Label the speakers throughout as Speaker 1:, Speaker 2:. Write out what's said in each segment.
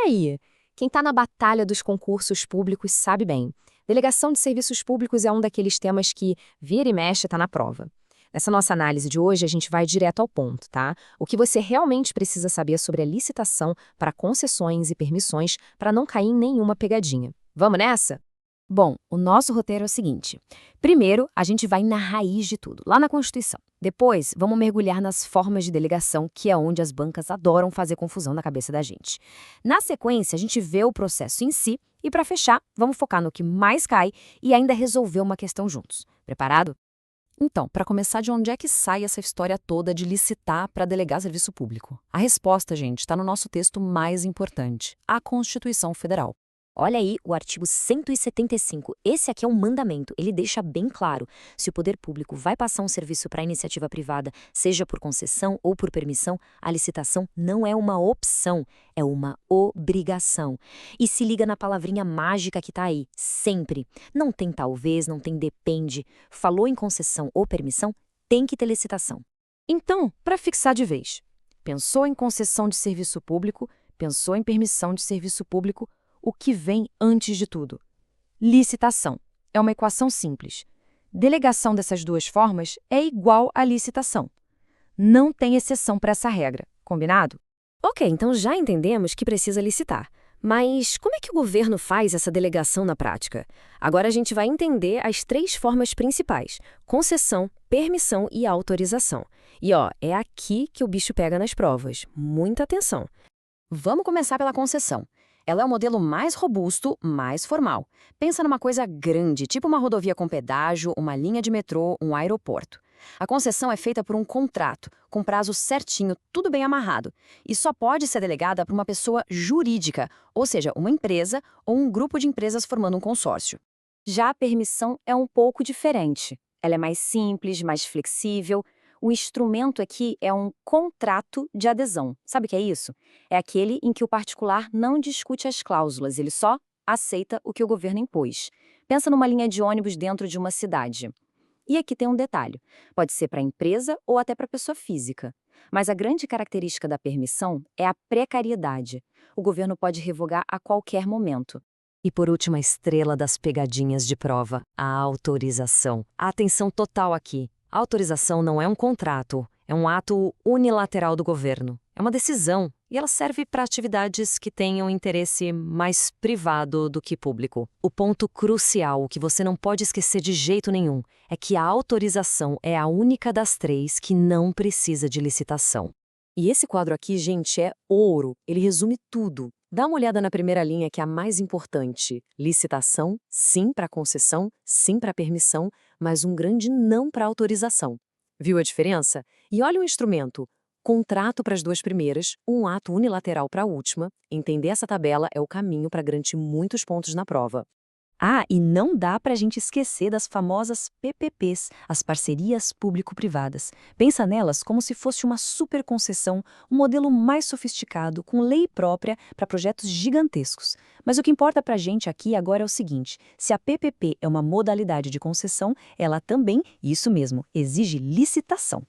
Speaker 1: aí. Quem está na batalha dos concursos públicos sabe bem. Delegação de serviços públicos é um daqueles temas que vira e mexe está na prova. Nessa nossa análise de hoje, a gente vai direto ao ponto, tá? O que você realmente precisa saber sobre a licitação para concessões e permissões para não cair em nenhuma pegadinha. Vamos nessa?
Speaker 2: Bom, o nosso roteiro é o seguinte. Primeiro, a gente vai na raiz de tudo, lá na Constituição. Depois, vamos mergulhar nas formas de delegação, que é onde as bancas adoram fazer confusão na cabeça da gente. Na sequência, a gente vê o processo em si e, para fechar, vamos focar no que mais cai e ainda resolver uma questão juntos. Preparado?
Speaker 3: Então, para começar, de onde é que sai essa história toda de licitar para delegar serviço público? A resposta, gente, está no nosso texto mais importante, a Constituição Federal.
Speaker 2: Olha aí o artigo 175. Esse aqui é um mandamento. Ele deixa bem claro. Se o poder público vai passar um serviço para a iniciativa privada, seja por concessão ou por permissão, a licitação não é uma opção, é uma obrigação. E se liga na palavrinha mágica que está aí, sempre. Não tem talvez, não tem depende. Falou em concessão ou permissão, tem que ter licitação.
Speaker 3: Então, para fixar de vez, pensou em concessão de serviço público, pensou em permissão de serviço público, o que vem antes de tudo? Licitação. É uma equação simples. Delegação dessas duas formas é igual a licitação. Não tem exceção para essa regra, combinado?
Speaker 1: Ok, então já entendemos que precisa licitar. Mas como é que o governo faz essa delegação na prática? Agora a gente vai entender as três formas principais: concessão, permissão e autorização. E é aqui que o bicho pega nas provas. Muita atenção.
Speaker 2: Vamos começar pela concessão. Ela é o modelo mais robusto, mais formal. Pensa numa coisa grande, tipo uma rodovia com pedágio, uma linha de metrô, um aeroporto. A concessão é feita por um contrato, com prazo certinho, tudo bem amarrado, e só pode ser delegada para uma pessoa jurídica, ou seja, uma empresa ou um grupo de empresas formando um consórcio. Já a permissão é um pouco diferente. Ela é mais simples, mais flexível. O instrumento aqui é um contrato de adesão. Sabe o que é isso? É aquele em que o particular não discute as cláusulas, ele só aceita o que o governo impôs. Pensa numa linha de ônibus dentro de uma cidade. E aqui tem um detalhe. Pode ser para a empresa ou até para a pessoa física. Mas a grande característica da permissão é a precariedade. O governo pode revogar a qualquer momento.
Speaker 1: E por último, a estrela das pegadinhas de prova, a autorização. Atenção total aqui. A autorização não é um contrato, é um ato unilateral do governo. É uma decisão e ela serve para atividades que tenham interesse mais privado do que público. O ponto crucial, o que você não pode esquecer de jeito nenhum, é que a autorização é a única das três que não precisa de licitação. E esse quadro aqui, gente, é ouro. Ele resume tudo. Dá uma olhada na primeira linha, que é a mais importante. Licitação, sim para concessão, sim para permissão, mas um grande não para autorização. Viu a diferença? E olha o instrumento. Contrato para as duas primeiras, um ato unilateral para a última. Entender essa tabela é o caminho para garantir muitos pontos na prova. Ah, e não dá para a gente esquecer das famosas PPPs, as parcerias público-privadas. Pensa nelas como se fosse uma super concessão, um modelo mais sofisticado, com lei própria para projetos gigantescos. Mas o que importa para a gente aqui agora é o seguinte: se a PPP é uma modalidade de concessão, ela também, isso mesmo, exige licitação.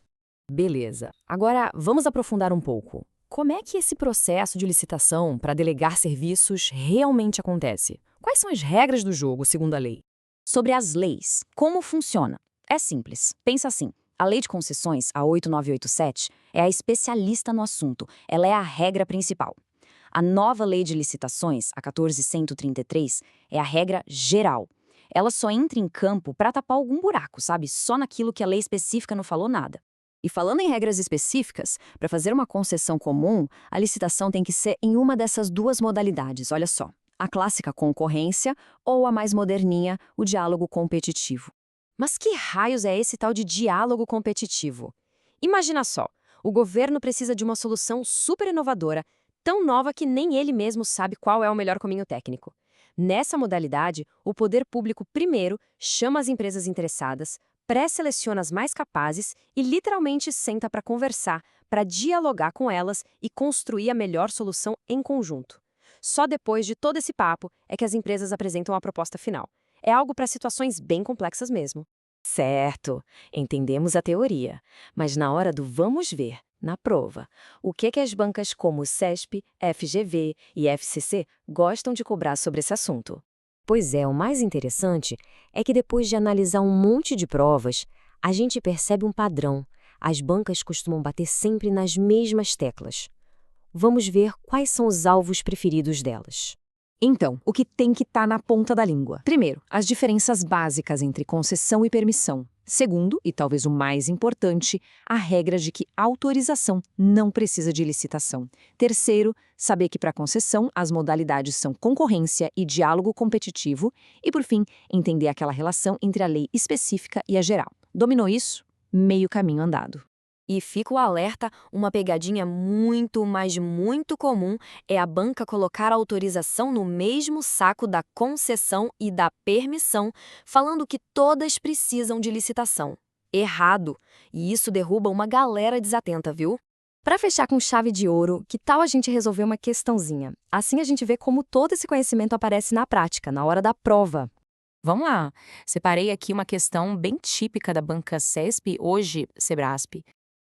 Speaker 1: Beleza. Agora vamos aprofundar um pouco. Como é que esse processo de licitação para delegar serviços realmente acontece? Quais são as regras do jogo, segundo a lei?
Speaker 2: Sobre as leis, como funciona? É simples. Pensa assim, a Lei de Concessões, a 8987, é a especialista no assunto. Ela é a regra principal. A nova Lei de Licitações, a 14133, é a regra geral. Ela só entra em campo para tapar algum buraco, sabe? Só naquilo que a lei específica não falou nada. E falando em regras específicas, para fazer uma concessão comum, a licitação tem que ser em uma dessas duas modalidades, olha só. A clássica concorrência ou a mais moderninha, o diálogo competitivo. Mas que raios é esse tal de diálogo competitivo? Imagina só, o governo precisa de uma solução super inovadora, tão nova que nem ele mesmo sabe qual é o melhor caminho técnico. Nessa modalidade, o poder público primeiro chama as empresas interessadas, pré-seleciona as mais capazes e literalmente senta para conversar, para dialogar com elas e construir a melhor solução em conjunto. Só depois de todo esse papo é que as empresas apresentam a proposta final. É algo para situações bem complexas mesmo.
Speaker 1: Certo, entendemos a teoria. Mas na hora do vamos ver,
Speaker 2: Na prova. O que as bancas como CESP, FGV e FCC gostam de cobrar sobre esse assunto?
Speaker 1: Pois é, o mais interessante é que depois de analisar um monte de provas, a gente percebe um padrão. As bancas costumam bater sempre nas mesmas teclas. Vamos ver quais são os alvos preferidos delas.
Speaker 2: Então, o que tem que estar na ponta da língua? Primeiro, as diferenças básicas entre concessão e permissão. Segundo, e talvez o mais importante, a regra de que autorização não precisa de licitação. Terceiro, saber que para concessão as modalidades são concorrência e diálogo competitivo. E, por fim, entender aquela relação entre a lei específica e a geral. Dominou isso? Meio caminho andado.
Speaker 3: E fica o alerta, uma pegadinha muito, mas muito comum é a banca colocar a autorização no mesmo saco da concessão e da permissão, falando que todas precisam de licitação. Errado! E isso derruba uma galera desatenta, viu? Para fechar com chave de ouro, que tal a gente resolver uma questãozinha? Assim a gente vê como todo esse conhecimento aparece na prática, na hora da prova.
Speaker 4: Vamos lá. Separei aqui uma questão bem típica da banca CESP, hoje Sebrasp.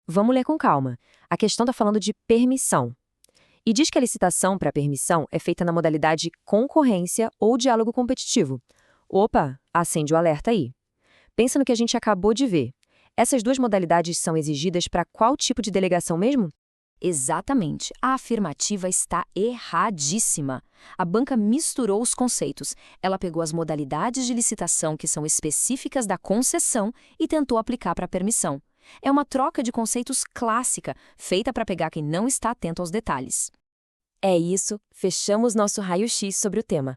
Speaker 3: Vamos ler com calma. A questão está falando de permissão. E diz que a licitação para permissão é feita na modalidade concorrência ou diálogo competitivo. Opa, acende o alerta aí. Pensa no que a gente acabou de ver. Essas duas modalidades são exigidas para qual tipo de delegação mesmo? Exatamente. A afirmativa está erradíssima. A banca misturou os conceitos. Ela pegou as modalidades de licitação que são específicas da concessão e tentou aplicar para a permissão. É uma troca de conceitos clássica, feita para pegar quem não está atento aos detalhes. É isso, fechamos nosso raio-x sobre o tema.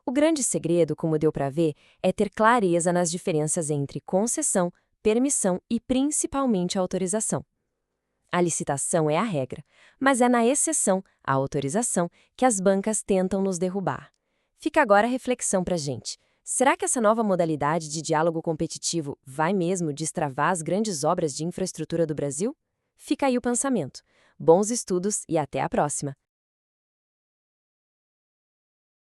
Speaker 3: O grande segredo, como deu para ver, é ter clareza nas diferenças entre concessão, permissão e principalmente autorização. A licitação é a regra, mas é na exceção, a autorização, que as bancas tentam nos derrubar. Fica agora a reflexão para a gente. Será que essa nova modalidade de diálogo competitivo vai mesmo destravar as grandes obras de infraestrutura do Brasil? Fica aí o pensamento. Bons estudos e até a próxima!